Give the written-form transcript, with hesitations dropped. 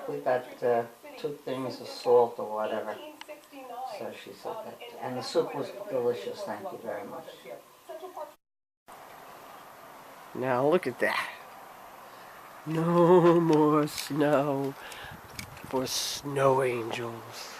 we got 2 things of salt or whatever. So she said that. And the soup was delicious, thank you very much. Now look at that. No more snow for snow angels.